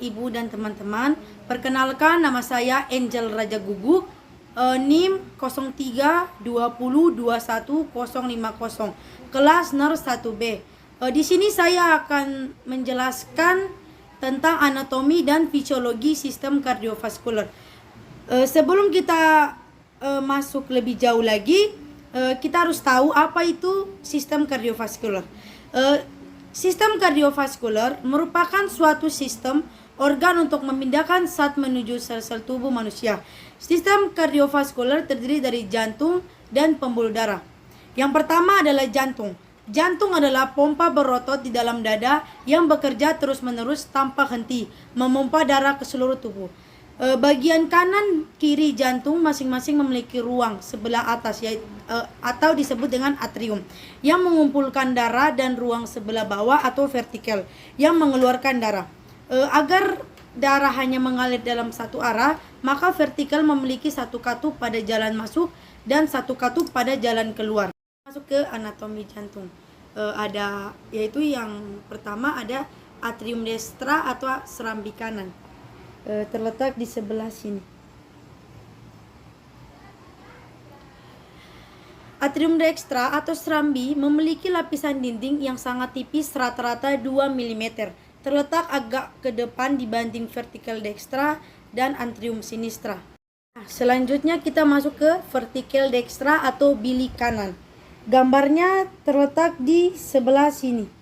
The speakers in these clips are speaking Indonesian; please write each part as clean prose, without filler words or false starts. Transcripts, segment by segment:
Ibu dan teman-teman. Perkenalkan, nama saya Angel Raja Guguk, NIM 0320210050, kelas nurse 1B. Di sini saya akan menjelaskan tentang anatomi dan fisiologi sistem kardiovaskular. Sebelum kita masuk lebih jauh lagi, kita harus tahu apa itu sistem kardiovaskular. Sistem kardiovaskular merupakan suatu sistem organ untuk memindahkan zat menuju sel-sel tubuh manusia. Sistem kardiovaskular terdiri dari jantung dan pembuluh darah. Yang pertama adalah jantung. Jantung adalah pompa berotot di dalam dada yang bekerja terus-menerus tanpa henti, memompa darah ke seluruh tubuh. Bagian kanan kiri jantung masing-masing memiliki ruang sebelah atas atau disebut dengan atrium yang mengumpulkan darah, dan ruang sebelah bawah atau vertikal yang mengeluarkan darah. Agar darah hanya mengalir dalam satu arah, maka vertikal memiliki satu katup pada jalan masuk dan satu katup pada jalan keluar. Masuk ke anatomi jantung. Yaitu yang pertama ada atrium destra atau serambi kanan. Terletak di sebelah sini. Atrium dextra atau serambi memiliki lapisan dinding yang sangat tipis, rata-rata 2 mm. Terletak agak ke depan dibanding vertikal dextra dan atrium sinistra. Selanjutnya kita masuk ke vertikal dextra atau bilik kanan. Gambarnya terletak di sebelah sini.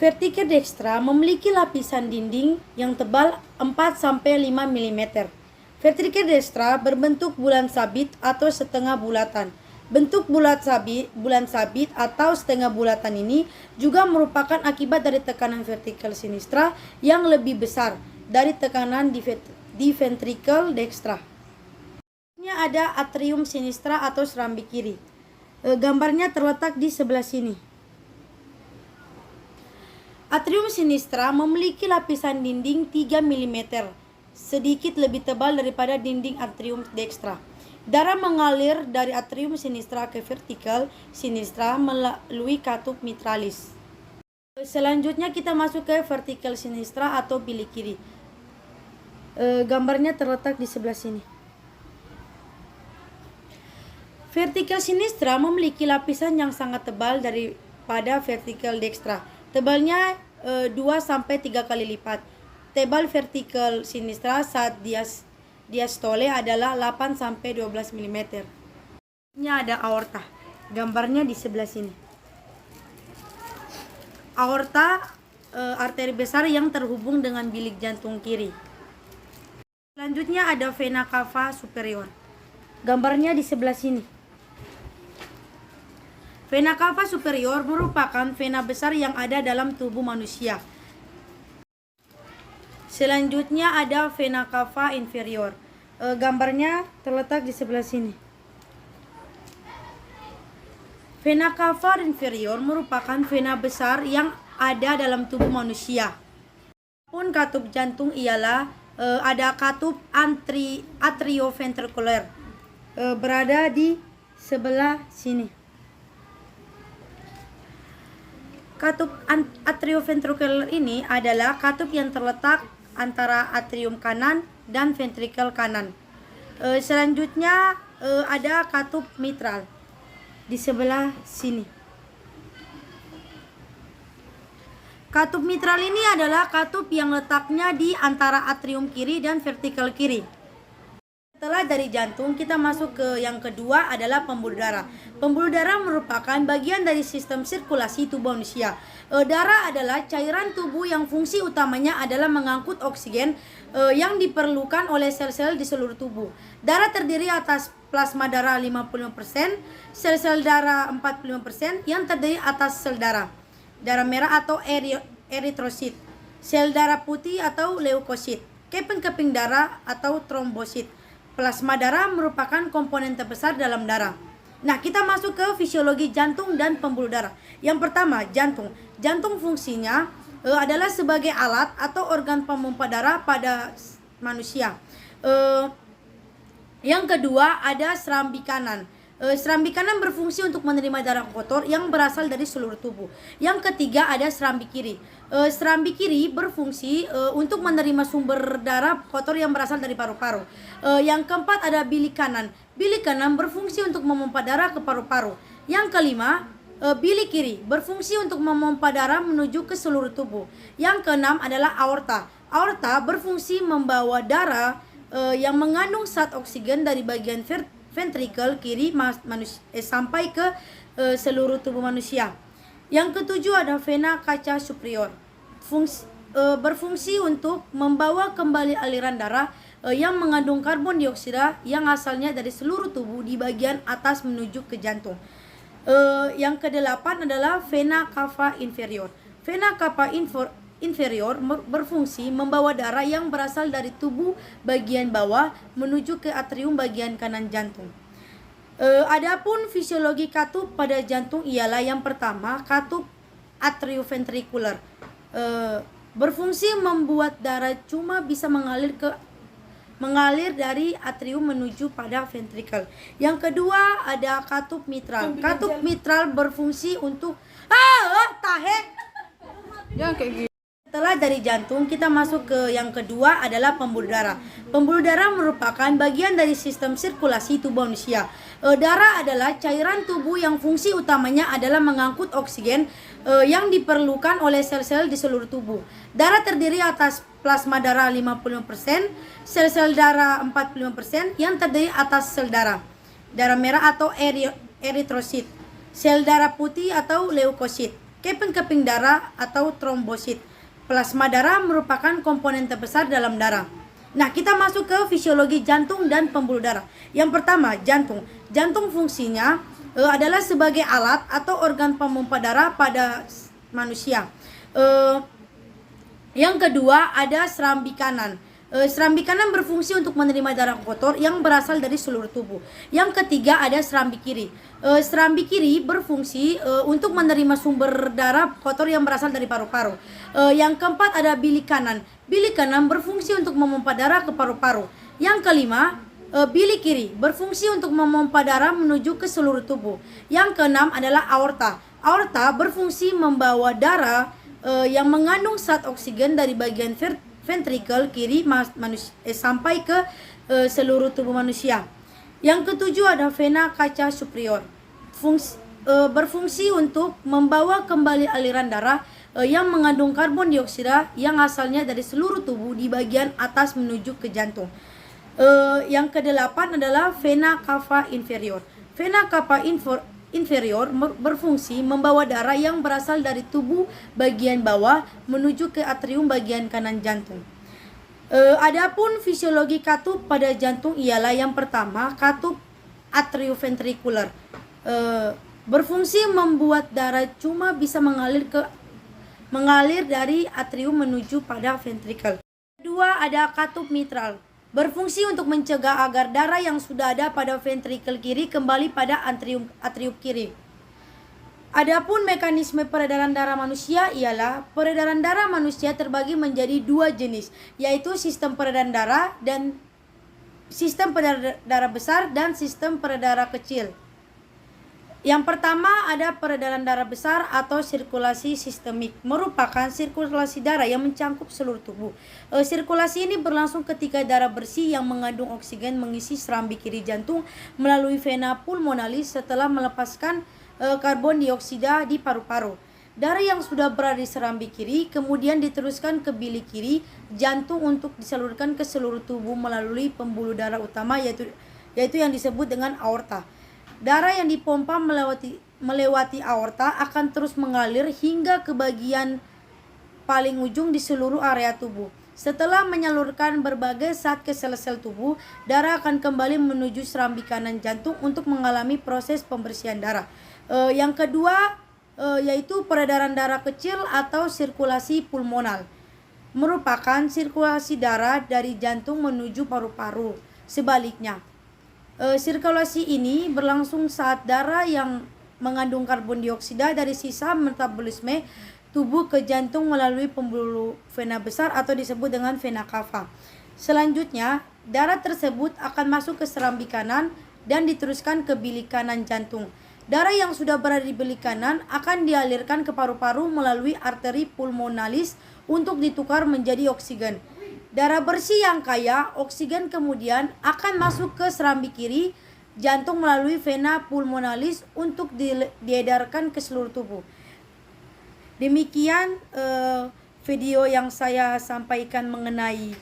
Vertikal dextra memiliki lapisan dinding yang tebal 4-5 mm. Vertikal dextra berbentuk bulan sabit atau setengah bulatan. Bentuk bulan sabit atau setengah bulatan ini juga merupakan akibat dari tekanan vertikal sinistra yang lebih besar dari tekanan di ventrikel dextra. Ini ada atrium sinistra atau serambi kiri. Gambarnya terletak di sebelah sini. Atrium sinistra memiliki lapisan dinding 3 mm, sedikit lebih tebal daripada dinding atrium dextra. Darah mengalir dari atrium sinistra ke vertikal sinistra melalui katup mitralis. Selanjutnya kita masuk ke vertikal sinistra atau bilik kiri. Gambarnya terletak di sebelah sini. Vertikal sinistra memiliki lapisan yang sangat tebal daripada vertikal dextra. Tebalnya 2-3 kali lipat. Tebal vertikal sinistra saat diastole adalah 8-12 mm. Ini ada aorta. Gambarnya di sebelah sini. Aorta arteri besar yang terhubung dengan bilik jantung kiri. Selanjutnya ada vena cava superior. Gambarnya di sebelah sini. Vena cava superior merupakan vena besar yang ada dalam tubuh manusia. Selanjutnya ada vena cava inferior. Gambarnya terletak di sebelah sini. Vena cava inferior merupakan vena besar yang ada dalam tubuh manusia. Pun katup jantung ialah ada katup atrioventrikuler berada di sebelah sini. Katup atrioventrikuler ini adalah katup yang terletak antara atrium kanan dan ventrikel kanan. Selanjutnya ada katup mitral di sebelah sini. Katup mitral ini adalah katup yang letaknya di antara atrium kiri dan vertikel kiri. Setelah dari jantung, kita masuk ke yang kedua adalah pembuluh darah. Pembuluh darah merupakan bagian dari sistem sirkulasi tubuh manusia. Darah adalah cairan tubuh yang fungsi utamanya adalah mengangkut oksigen yang diperlukan oleh sel-sel di seluruh tubuh. Darah terdiri atas plasma darah 55%, sel-sel darah 45% yang terdiri atas sel darah merah atau eritrosit, sel darah putih atau leukosit, keping-keping darah atau trombosit. Plasma darah merupakan komponen terbesar dalam darah. Nah, kita masuk ke fisiologi jantung dan pembuluh darah. Yang pertama, jantung. Jantung fungsinya adalah sebagai alat atau organ pemompa darah pada manusia. Yang kedua ada serambi kanan. Serambi kanan berfungsi untuk menerima darah kotor yang berasal dari seluruh tubuh. Yang ketiga ada serambi kiri. Serambi kiri berfungsi untuk menerima sumber darah kotor yang berasal dari paru-paru. Yang keempat ada bilik kanan. Bilik kanan berfungsi untuk memompa darah ke paru-paru. Yang kelima, bilik kiri berfungsi untuk memompa darah menuju ke seluruh tubuh. Yang keenam adalah aorta. Aorta berfungsi membawa darah yang mengandung zat oksigen dari bagian ventrikel kiri sampai ke seluruh tubuh manusia. Yang ketujuh ada vena cava superior. Berfungsi untuk membawa kembali aliran darah yang mengandung karbon dioksida yang asalnya dari seluruh tubuh di bagian atas menuju ke jantung. Yang kedelapan adalah vena cava inferior. Vena cava inferior berfungsi membawa darah yang berasal dari tubuh bagian bawah menuju ke atrium bagian kanan jantung. Adapun fisiologi katup pada jantung ialah yang pertama, katup atrioventrikular. Berfungsi membuat darah cuma bisa mengalir dari atrium menuju pada ventrikel. Yang kedua ada katup mitral. Katup mitral berfungsi untuk Jangan kayak gitu. Setelah dari jantung, kita masuk ke yang kedua adalah pembuluh darah. Pembuluh darah merupakan bagian dari sistem sirkulasi tubuh manusia. Darah adalah cairan tubuh yang fungsi utamanya adalah mengangkut oksigen yang diperlukan oleh sel-sel di seluruh tubuh. Darah terdiri atas plasma darah 55%, sel-sel darah 45% yang terdiri atas sel darah merah atau eritrosit, sel darah putih atau leukosit, keping-keping darah atau trombosit. Plasma darah merupakan komponen terbesar dalam darah. Nah, kita masuk ke fisiologi jantung dan pembuluh darah. Yang pertama, jantung. Jantung fungsinya adalah sebagai alat atau organ pemompa darah pada manusia. Yang kedua, ada serambi kanan. Serambi kanan berfungsi untuk menerima darah kotor yang berasal dari seluruh tubuh. Yang ketiga ada serambi kiri. Serambi kiri berfungsi untuk menerima sumber darah kotor yang berasal dari paru-paru. Yang keempat ada bilik kanan. Bilik kanan berfungsi untuk memompa darah ke paru-paru. Yang kelima, bilik kiri berfungsi untuk memompa darah menuju ke seluruh tubuh. Yang keenam adalah aorta. Aorta berfungsi membawa darah yang mengandung zat oksigen dari bagian ventrikel kiri sampai ke seluruh tubuh manusia. Yang ketujuh ada vena cava superior. Berfungsi untuk membawa kembali aliran darah yang mengandung karbon dioksida yang asalnya dari seluruh tubuh di bagian atas menuju ke jantung. Yang kedelapan adalah vena cava inferior. Vena cava inferior berfungsi membawa darah yang berasal dari tubuh bagian bawah menuju ke atrium bagian kanan jantung. Adapun fisiologi katup pada jantung ialah yang pertama, katup atrioventrikular. Berfungsi membuat darah cuma bisa mengalir dari atrium menuju pada ventrikel. Kedua ada katup mitral. Berfungsi untuk mencegah agar darah yang sudah ada pada ventrikel kiri kembali pada atrium kiri. Adapun mekanisme peredaran darah manusia ialah peredaran darah manusia terbagi menjadi dua jenis, yaitu sistem peredaran darah dan sistem peredaran darah besar dan sistem peredaran kecil. Yang pertama ada peredaran darah besar atau sirkulasi sistemik, merupakan sirkulasi darah yang mencakup seluruh tubuh. Sirkulasi ini berlangsung ketika darah bersih yang mengandung oksigen mengisi serambi kiri jantung melalui vena pulmonalis setelah melepaskan karbon dioksida di paru-paru. Darah yang sudah berada di serambi kiri kemudian diteruskan ke bilik kiri jantung untuk disalurkan ke seluruh tubuh melalui pembuluh darah utama yaitu yang disebut dengan aorta. Darah yang dipompa melewati aorta akan terus mengalir hingga ke bagian paling ujung di seluruh area tubuh. Setelah menyalurkan berbagai zat ke sel-sel tubuh, darah akan kembali menuju serambi kanan jantung untuk mengalami proses pembersihan darah. Yang kedua yaitu peredaran darah kecil atau sirkulasi pulmonal, merupakan sirkulasi darah dari jantung menuju paru-paru. Sebaliknya, sirkulasi ini berlangsung saat darah yang mengandung karbon dioksida dari sisa metabolisme tubuh ke jantung melalui pembuluh vena besar atau disebut dengan vena cava. Selanjutnya, darah tersebut akan masuk ke serambi kanan dan diteruskan ke bilik kanan jantung. Darah yang sudah berada di bilik kanan akan dialirkan ke paru-paru melalui arteri pulmonalis untuk ditukar menjadi oksigen. Darah bersih yang kaya oksigen kemudian akan masuk ke serambi kiri jantung melalui vena pulmonalis untuk diedarkan ke seluruh tubuh. Demikian video yang saya sampaikan mengenai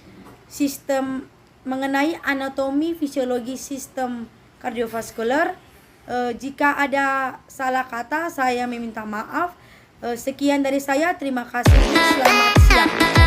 anatomi fisiologi sistem kardiovaskular. Jika ada salah kata saya meminta maaf. Sekian dari saya, terima kasih, selamat siang.